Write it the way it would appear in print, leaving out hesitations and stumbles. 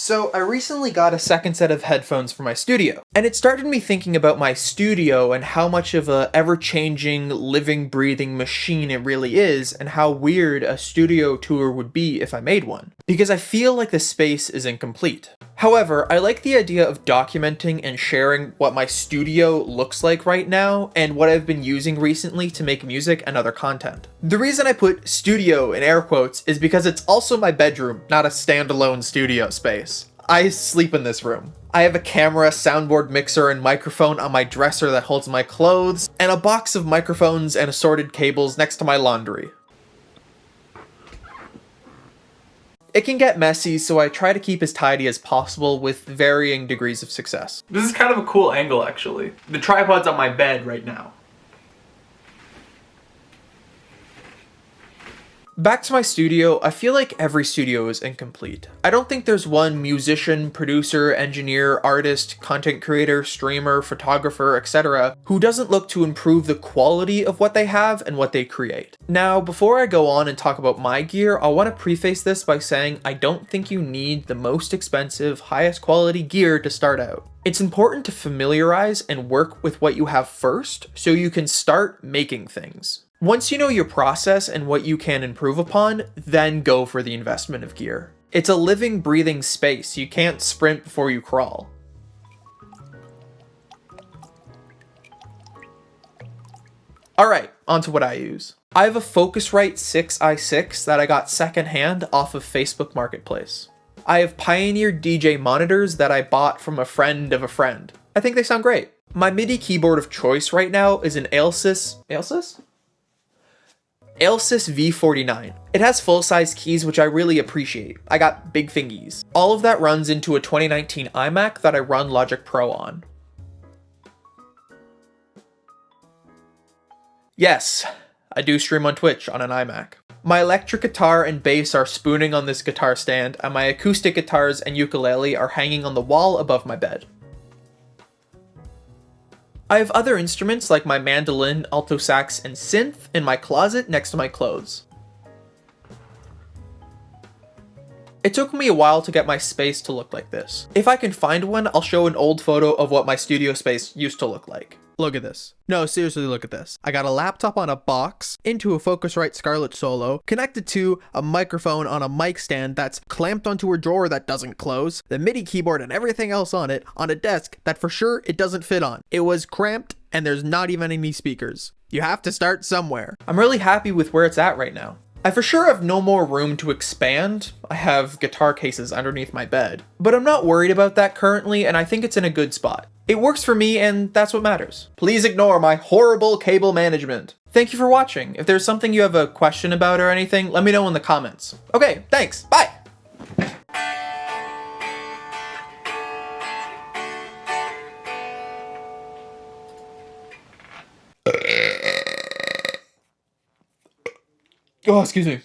So I recently got a second set of headphones for my studio, and it started me thinking about my studio and how much of a ever-changing, living, breathing machine it really is, and how weird a studio tour would be if I made one, because I feel like the space is incomplete. However, I like the idea of documenting and sharing what my studio looks like right now and what I've been using recently to make music and other content. The reason I put studio in air quotes is because it's also my bedroom, not a standalone studio space. I sleep in this room. I have a camera, soundboard, mixer, and microphone on my dresser that holds my clothes, and a box of microphones and assorted cables next to my laundry. It can get messy, so I try to keep as tidy as possible with varying degrees of success. This is kind of a cool angle, actually. The tripod's on my bed right now. Back to my studio, I feel like every studio is incomplete. I don't think there's one musician, producer, engineer, artist, content creator, streamer, photographer, etc. who doesn't look to improve the quality of what they have and what they create. Now, before I go on and talk about my gear, I want to preface this by saying I don't think you need the most expensive, highest quality gear to start out. It's important to familiarize and work with what you have first so you can start making things. Once you know your process and what you can improve upon, then go for the investment of gear. It's a living, breathing space. You can't sprint before you crawl. Alright, onto what I use. I have a Focusrite 6i6 that I got secondhand off of Facebook Marketplace. I have Pioneer DJ monitors that I bought from a friend of a friend. I think they sound great. My MIDI keyboard of choice right now is an Ailsys V49. It has full-size keys, which I really appreciate. I got big fingies. All of that runs into a 2019 iMac that I run Logic Pro on. Yes, I do stream on Twitch on an iMac. My electric guitar and bass are spooning on this guitar stand, and my acoustic guitars and ukulele are hanging on the wall above my bed. I have other instruments like my mandolin, alto sax, and synth in my closet next to my clothes. It took me a while to get my space to look like this. If I can find one, I'll show an old photo of what my studio space used to look like. Look at this. No, seriously, look at this. I got a laptop on a box, into a Focusrite Scarlett Solo, connected to a microphone on a mic stand that's clamped onto a drawer that doesn't close, the MIDI keyboard and everything else on it, on a desk that for sure it doesn't fit on. It was cramped and there's not even any speakers. You have to start somewhere. I'm really happy with where it's at right now. I for sure have no more room to expand. I have guitar cases underneath my bed, but I'm not worried about that currently, and I think it's in a good spot. It works for me, and that's what matters. Please ignore my horrible cable management. Thank you for watching. If there's something you have a question about or anything, let me know in the comments. Okay, thanks, bye! Oh, excuse me.